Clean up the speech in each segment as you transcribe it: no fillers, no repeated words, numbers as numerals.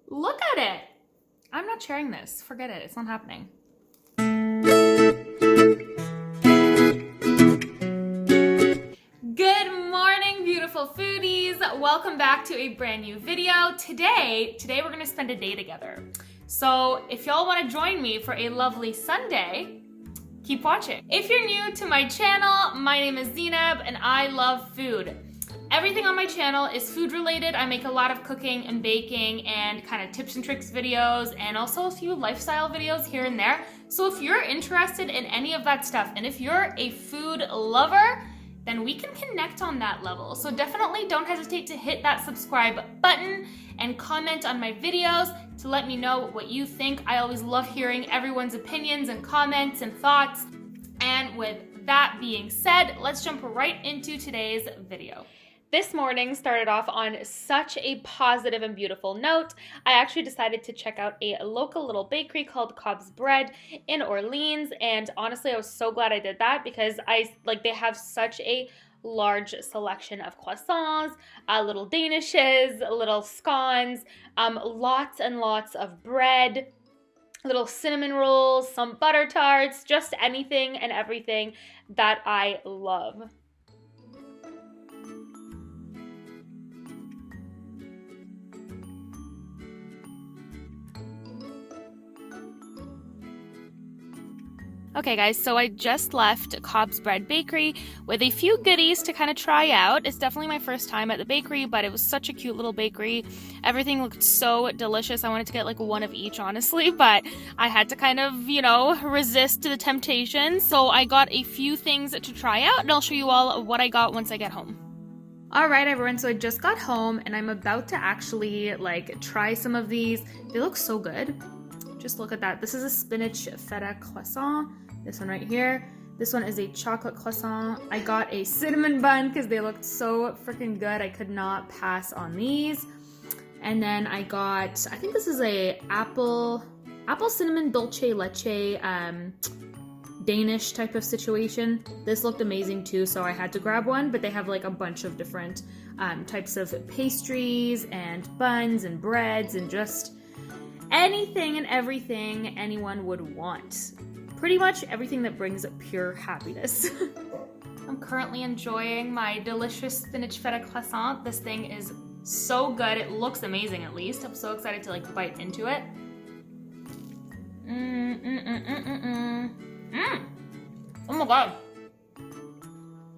Look at it. I'm not sharing this. Forget it. It's not happening. Good morning, beautiful foodies. Welcome back to a brand new video. Today we're gonna spend a day together. So if y'all wanna join me for a lovely Sunday, keep watching. If you're new to my channel, my name is Zainab and I love food. Everything on my channel is food related. I make a lot of cooking and baking and kind of tips and tricks videos and also a few lifestyle videos here and there. So if you're interested in any of that stuff and if you're a food lover, then we can connect on that level. So definitely don't hesitate to hit that subscribe button and comment on my videos to let me know what you think. I always love hearing everyone's opinions and comments and thoughts. And with that being said, let's jump right into today's video. This morning started off on such a positive and beautiful note. I actually decided to check out a local little bakery called Cobb's Bread in Orleans, and honestly I was so glad I did that because they have such a large selection of croissants, little danishes, little scones, lots and lots of bread, little cinnamon rolls, some butter tarts, just anything and everything that I love. Okay guys, so I just left Cobb's Bread Bakery with a few goodies to kind of try out. It's definitely my first time at the bakery, but it was such a cute little bakery. Everything looked so delicious. I wanted to get like one of each, honestly, but I had to kind of, resist the temptation. So I got a few things to try out and I'll show you all what I got once I get home. All right, everyone, so I just got home and I'm about to actually try some of these. They look so good. Just look at that. This is a spinach feta croissant. This one right here. This one is a chocolate croissant. I got a cinnamon bun because they looked so freaking good. I could not pass on these. And then I got, I think this is a apple cinnamon dulce leche Danish type of situation. This looked amazing too, so I had to grab one, but they have like a bunch of different types of pastries and buns and breads and just anything and everything anyone would want. Pretty much everything that brings pure happiness. I'm currently enjoying my delicious spinach feta croissant. This thing is so good. It looks amazing at least. I'm so excited to bite into it. Oh my god.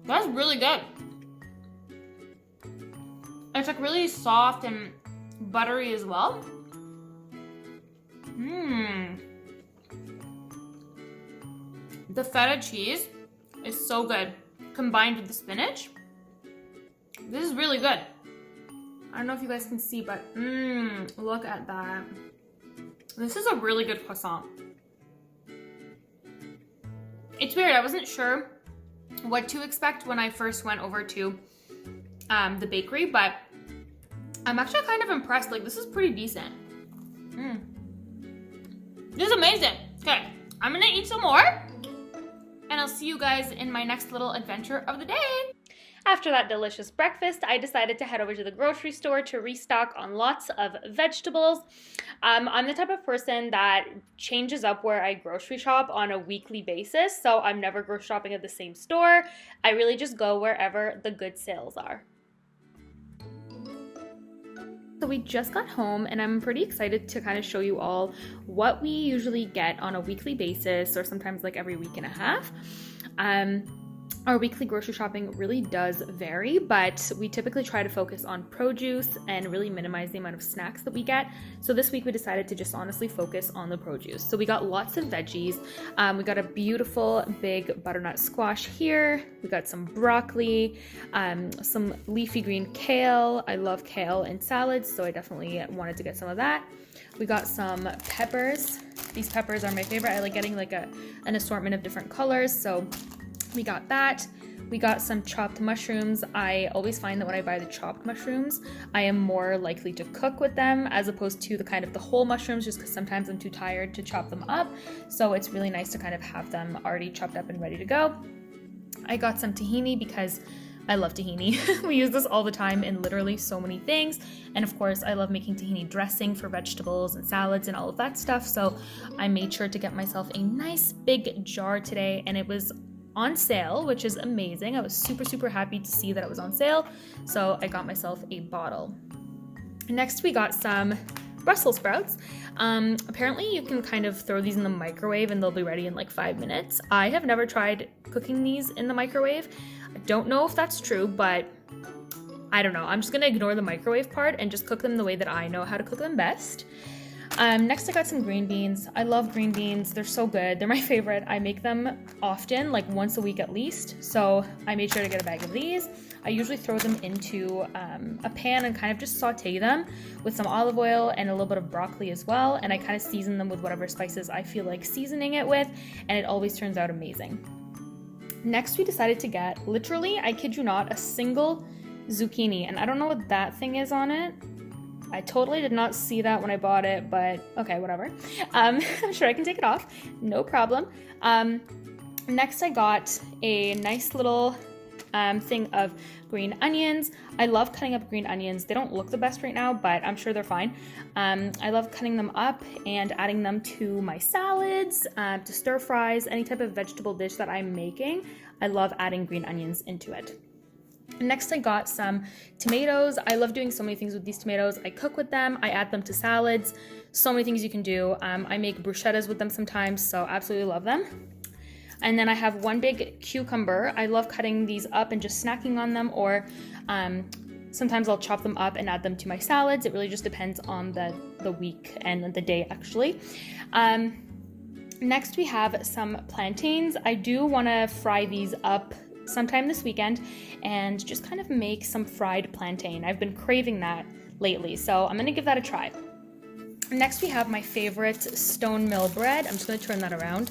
That's really good. It's really soft and buttery as well. The feta cheese is so good combined with the spinach. This is really good. I don't know if you guys can see, but look at that. This is a really good croissant. It's weird, I wasn't sure what to expect when I first went over to the bakery, but I'm actually kind of impressed. This is pretty decent. This is amazing. Okay, I'm gonna eat some more and I'll see you guys in my next little adventure of the day. After that delicious breakfast, I decided to head over to the grocery store to restock on lots of vegetables. I'm the type of person that changes up where I grocery shop on a weekly basis, so I'm never grocery shopping at the same store. I really just go wherever the good sales are. So we just got home and I'm pretty excited to kind of show you all what we usually get on a weekly basis or sometimes every week and a half. Our weekly grocery shopping really does vary, but we typically try to focus on produce and really minimize the amount of snacks that we get. So this week we decided to just honestly focus on the produce. So we got lots of veggies. We got a beautiful big butternut squash here. We got some broccoli, some leafy green kale. I love kale in salads, so I definitely wanted to get some of that. We got some peppers. These peppers are my favorite. I like getting an assortment of different colors, so we got that. We got some chopped mushrooms. I always find that when I buy the chopped mushrooms, I am more likely to cook with them as opposed to the whole mushrooms, just because sometimes I'm too tired to chop them up. So it's really nice to kind of have them already chopped up and ready to go. I got some tahini because I love tahini. We use this all the time in literally so many things. And of course, I love making tahini dressing for vegetables and salads and all of that stuff. So I made sure to get myself a nice big jar today, and it was on sale, which is amazing. I was super, super happy to see that it was on sale. So I got myself a bottle. Next, we got some Brussels sprouts. Apparently you can kind of throw these in the microwave and they'll be ready in like 5 minutes. I have never tried cooking these in the microwave. I don't know if that's true, but I don't know. I'm just gonna ignore the microwave part and just cook them the way that I know how to cook them best. Next I got some green beans. I love green beans. They're so good. They're my favorite. I make them often, like once a week at least. So I made sure to get a bag of these. I usually throw them into a pan and kind of just saute them with some olive oil and a little bit of broccoli as well. And I kind of season them with whatever spices I feel like seasoning it with, and it always turns out amazing. Next, we decided to get, literally, I kid you not, a single zucchini. And I don't know what that thing is on it. I totally did not see that when I bought it, but okay, whatever. I'm sure I can take it off, no problem. Next, I got a nice little thing of green onions. I love cutting up green onions. They don't look the best right now, but I'm sure they're fine. I love cutting them up and adding them to my salads, to stir fries, any type of vegetable dish that I'm making. I love adding green onions into it. Next, I got some tomatoes. I love doing so many things with these tomatoes. I cook with them, I add them to salads, so many things you can do. I make bruschettas with them sometimes, so absolutely love them. And then I have one big cucumber. I love cutting these up and just snacking on them, or sometimes I'll chop them up and add them to my salads. It really just depends on the week and the day, actually. Next, we have some plantains. I do want to fry these up sometime this weekend and just kind of make some fried plantain. I've been craving that lately, so I'm gonna give that a try. Next, we have my favorite stone mill bread. I'm just gonna turn that around.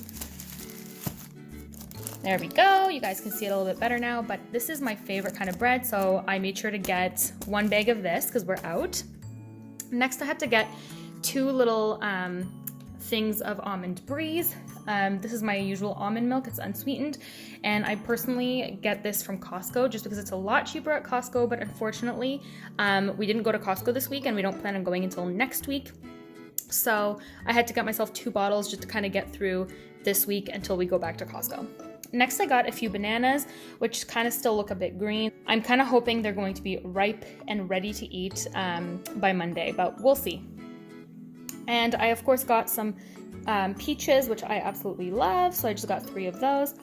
There we go. You guys can see it a little bit better now, but this is my favorite kind of bread, so I made sure to get one bag of this because we're out. Next, I had to get 2 little things of almond bries. This is my usual almond milk. It's unsweetened, and I personally get this from Costco just because it's a lot cheaper at Costco, but unfortunately, we didn't go to Costco this week and we don't plan on going until next week. So I had to get myself 2 bottles just to kind of get through this week until we go back to Costco. Next, I got a few bananas, which kind of still look a bit green. I'm kind of hoping they're going to be ripe and ready to eat by Monday, but we'll see. And I, of course, got some peaches, which I absolutely love, so I just got 3 of those.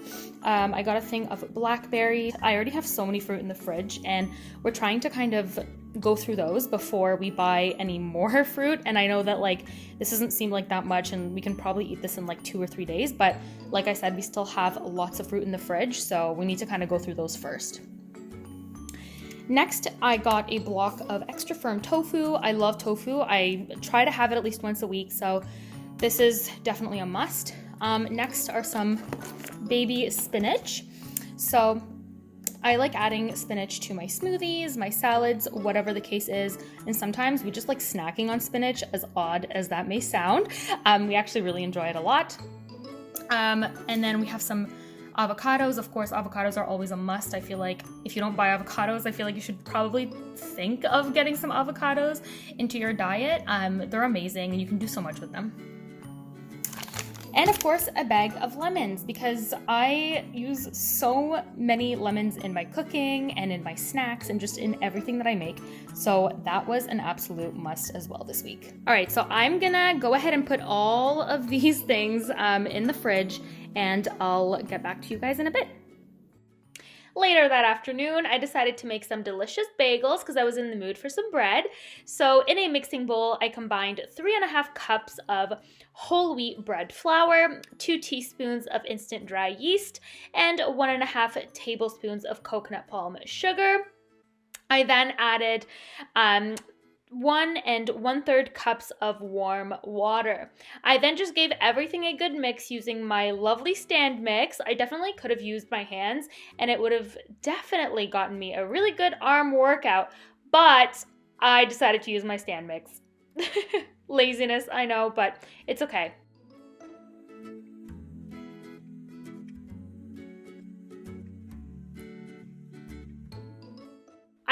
I got a thing of blackberry. I already have so many fruit in the fridge, and we're trying to kind of go through those before we buy any more fruit. And I know that like this doesn't seem like that much, and we can probably eat this in like 2 or 3 days, but like I said, we still have lots of fruit in the fridge, so we need to kind of go through those first. Next, I got a block of extra firm tofu. I love tofu. I try to have it at least once a week, so this is definitely a must. Next are some baby spinach. So I like adding spinach to my smoothies, my salads, whatever the case is. And sometimes we just like snacking on spinach, as odd as that may sound. We actually really enjoy it a lot. And then we have some avocados. Of course, avocados are always a must. I feel like if you don't buy avocados, I feel like you should probably think of getting some avocados into your diet. They're amazing and you can do so much with them. And of course, a bag of lemons, because I use so many lemons in my cooking and in my snacks and just in everything that I make. So that was an absolute must as well this week. All right, so I'm gonna go ahead and put all of these things in the fridge, and I'll get back to you guys in a bit. Later that afternoon, I decided to make some delicious bagels because I was in the mood for some bread. So in a mixing bowl, I combined 3.5 cups of whole wheat bread flour, 2 teaspoons of instant dry yeast, and 1.5 tablespoons of coconut palm sugar. I then added 1 1/3 cups of warm water. I then just gave everything a good mix using my lovely stand mix. I definitely could have used my hands and it would have definitely gotten me a really good arm workout, but I decided to use my stand mix. Laziness, I know, but it's okay.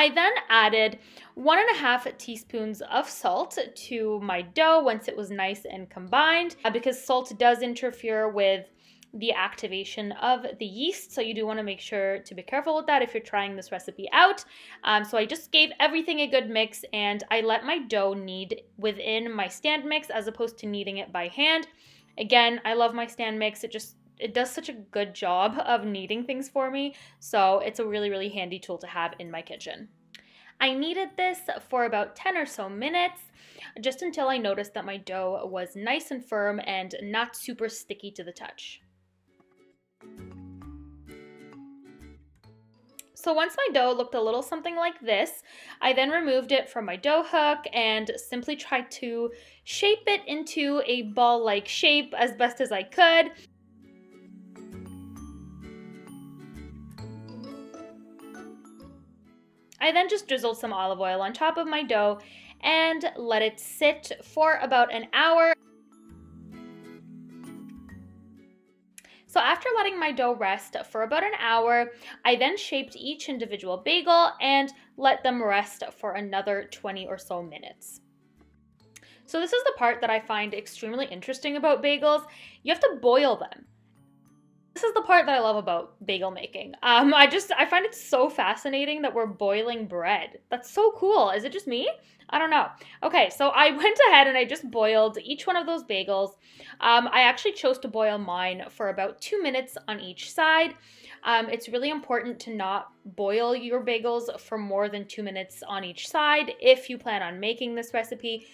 I then added 1.5 teaspoons of salt to my dough once it was nice and combined, because salt does interfere with the activation of the yeast. So you do want to make sure to be careful with that if you're trying this recipe out. So I just gave everything a good mix, and I let my dough knead within my stand mix as opposed to kneading it by hand. Again, I love my stand mix. It does such a good job of kneading things for me. So it's a really, really handy tool to have in my kitchen. I kneaded this for about 10 or so minutes, just until I noticed that my dough was nice and firm and not super sticky to the touch. So once my dough looked a little something like this, I then removed it from my dough hook and simply tried to shape it into a ball-like shape as best as I could. I then just drizzled some olive oil on top of my dough and let it sit for about an hour. So after letting my dough rest for about an hour, I then shaped each individual bagel and let them rest for another 20 or so minutes. So this is the part that I find extremely interesting about bagels. You have to boil them. This is the part that I love about bagel making. I find it so fascinating that we're boiling bread. That's so cool. Is it just me? I don't know. Okay, so I went ahead and I just boiled each one of those bagels. I actually chose to boil mine for about 2 minutes on each side. It's really important to not boil your bagels for more than 2 minutes on each side if you plan on making this recipe.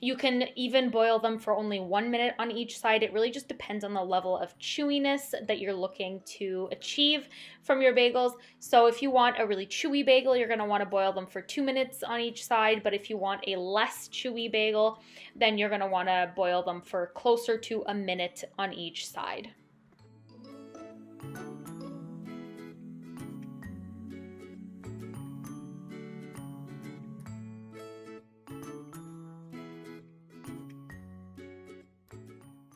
You can even boil them for only 1 minute on each side. It really just depends on the level of chewiness that you're looking to achieve from your bagels. So if you want a really chewy bagel, you're going to want to boil them for 2 minutes on each side. But if you want a less chewy bagel, then you're going to want to boil them for closer to a minute on each side.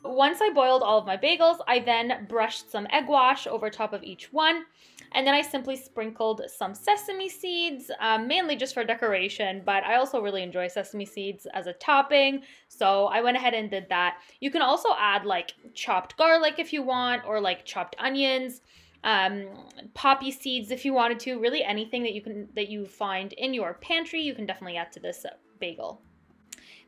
Once I boiled all of my bagels, I then brushed some egg wash over top of each one, and then I simply sprinkled some sesame seeds, mainly just for decoration, but I also really enjoy sesame seeds as a topping, so I went ahead and did that. You can also add like chopped garlic if you want, or like chopped onions, poppy seeds if you wanted to. Really anything that you find in your pantry, you can definitely add to this bagel.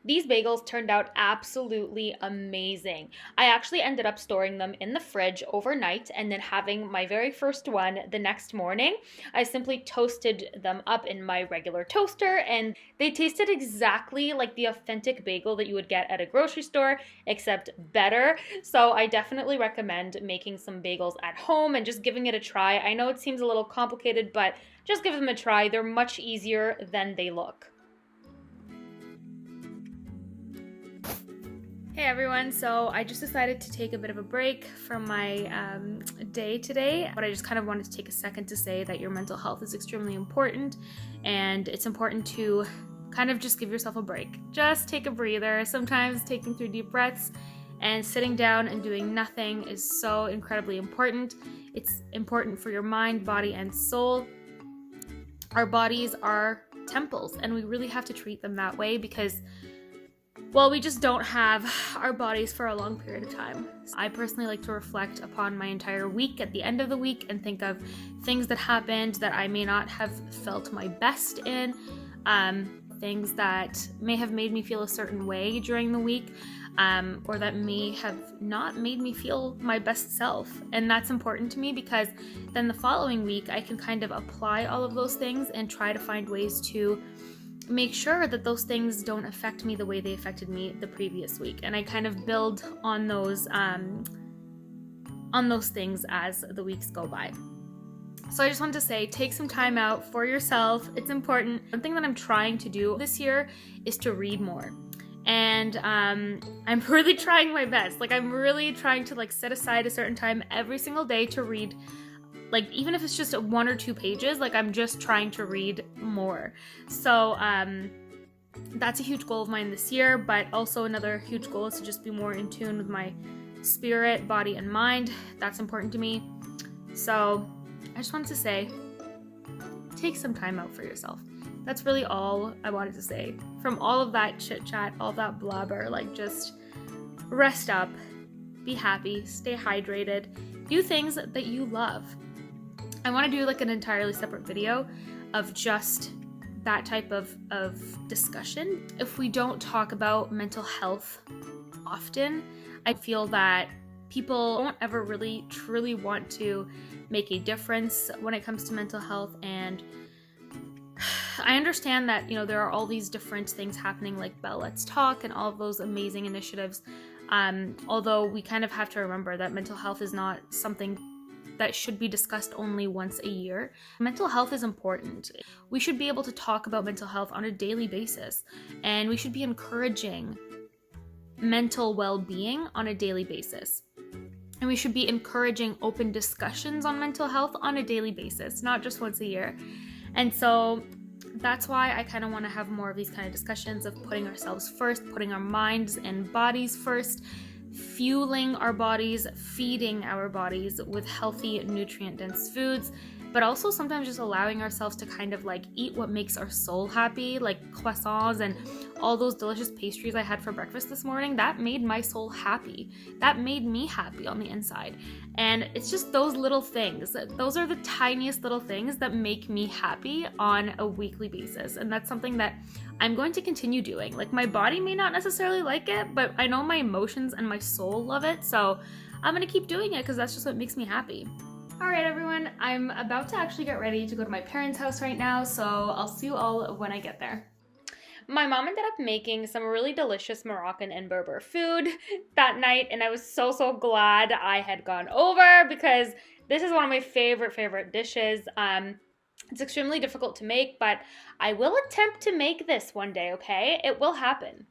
These bagels turned out absolutely amazing. I actually ended up storing them in the fridge overnight and then having my very first one the next morning. I simply toasted them up in my regular toaster, and they tasted exactly like the authentic bagel that you would get at a grocery store, except better. So I definitely recommend making some bagels at home and just giving it a try. I know it seems a little complicated, but just give them a try. They're much easier than they look. Hey everyone, so I just decided to take a bit of a break from my day today, but I just kind of wanted to take a second to say that your mental health is extremely important, and it's important to kind of just give yourself a break. Just take a breather. Sometimes taking 3 deep breaths and sitting down and doing nothing is so incredibly important. It's important for your mind, body, and soul. Our bodies are temples, and we really have to treat them that way because, well, we just don't have our bodies for a long period of time. I personally like to reflect upon my entire week at the end of the week and think of things that happened that I may not have felt my best in, things that may have made me feel a certain way during the week, or that may have not made me feel my best self. And that's important to me because then the following week I can kind of apply all of those things and try to find ways to make sure that those things don't affect me the way they affected me the previous week. And I kind of build on those things as the weeks go by. So I just wanted to say, take some time out for yourself. It's important. One thing that I'm trying to do this year is to read more. And I'm really trying my best. I'm really trying to set aside a certain time every single day to read. Even if it's just 1 or 2 pages, I'm just trying to read more. So that's a huge goal of mine this year, but also another huge goal is to just be more in tune with my spirit, body, and mind. That's important to me. So I just wanted to say, take some time out for yourself. That's really all I wanted to say. From all of that chit chat, all that blabber, like just rest up, be happy, stay hydrated, do things that you love. I want to do like an entirely separate video of just that type of discussion. If we don't talk about mental health often, I feel that people don't ever really truly want to make a difference when it comes to mental health. And I understand that, there are all these different things happening like Bell Let's Talk and all of those amazing initiatives. Although we kind of have to remember that mental health is not something that should be discussed only once a year. Mental health is important. We should be able to talk about mental health on a daily basis, and we should be encouraging mental well-being on a daily basis. And we should be encouraging open discussions on mental health on a daily basis, not just once a year. And so that's why I kind of want to have more of these kind of discussions of putting ourselves first, putting our minds and bodies first, fueling our bodies, feeding our bodies with healthy, nutrient-dense foods, but also sometimes just allowing ourselves to kind of like eat what makes our soul happy, like croissants and all those delicious pastries I had for breakfast this morning. That made my soul happy. That made me happy on the inside. And it's just those little things. Those are the tiniest little things that make me happy on a weekly basis. And that's something that I'm going to continue doing. Like, my body may not necessarily like it, but I know my emotions and my soul love it. So I'm going to keep doing it because that's just what makes me happy. All right, everyone, I'm about to actually get ready to go to my parents' house right now, so I'll see you all when I get there. My mom ended up making some really delicious Moroccan and Berber food that night, and I was so glad I had gone over because this is one of my favorite dishes. It's extremely difficult to make, but I will attempt to make this one day, okay? It will happen.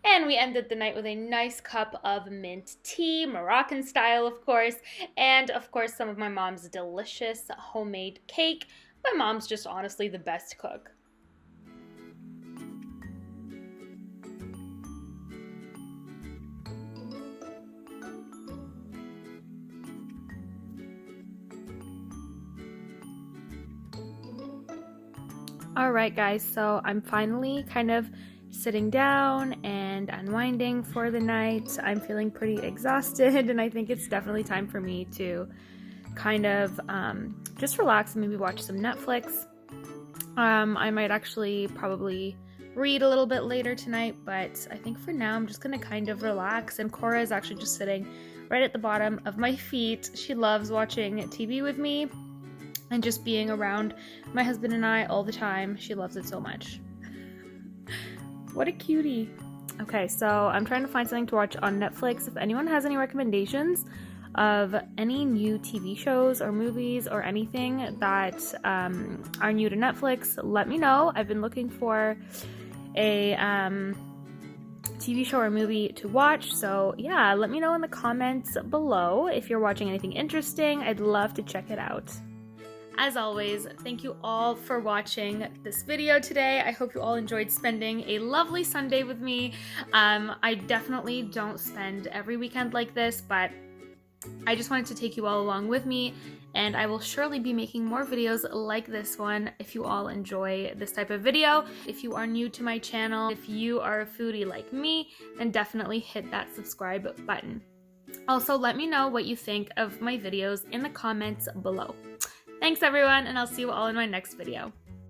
And we ended the night with a nice cup of mint tea, Moroccan style, of course, and of course some of my mom's delicious homemade cake. My mom's just honestly the best cook. All right, guys, so I'm finally kind of sitting down and unwinding for the night. I'm feeling pretty exhausted, and I think it's definitely time for me to kind of just relax and maybe watch some Netflix. I might actually probably read a little bit later tonight, but I think for now I'm just gonna kind of relax. And Cora is actually just sitting right at the bottom of my feet. She loves watching TV with me and just being around my husband and I all the time. She loves it so much. What a cutie. Okay, so I'm trying to find something to watch on Netflix. If anyone has any recommendations of any new TV shows or movies or anything that are new to Netflix, let me know. I've been looking for a TV show or movie to watch, so yeah, let me know in the comments below if you're watching anything interesting. I'd love to check it out. As always, thank you all for watching this video today. I hope you all enjoyed spending a lovely Sunday with me. I definitely don't spend every weekend like this, but I just wanted to take you all along with me, and I will surely be making more videos like this one if you all enjoy this type of video. If you are new to my channel, if you are a foodie like me, then definitely hit that subscribe button. Also, let me know what you think of my videos in the comments below. Thanks everyone, and I'll see you all in my next video.